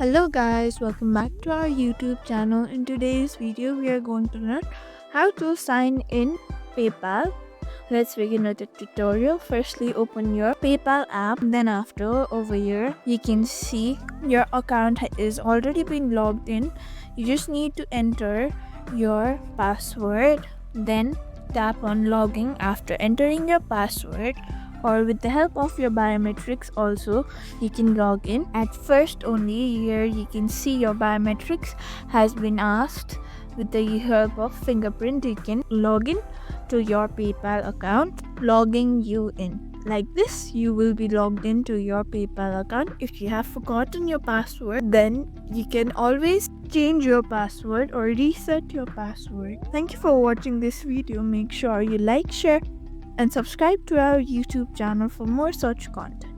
Hello guys, welcome back to our YouTube channel. In today's video, we are going to learn how to sign in PayPal. Let's begin with the tutorial. Firstly, open your PayPal app. Then after, over here, you can see your account is already been logged in. You just need to enter your password. Then tap on login. After entering your password, or with the help of your biometrics also, you can log in. At first only, here you can see your biometrics has been asked. With the help of fingerprint, you can log in to your PayPal account, logging you in. Like this, you will be logged into your PayPal account. If you have forgotten your password, then you can always change your password or reset your password. Thank you for watching this video. Make sure you like, share, and subscribe to our YouTube channel for more such content.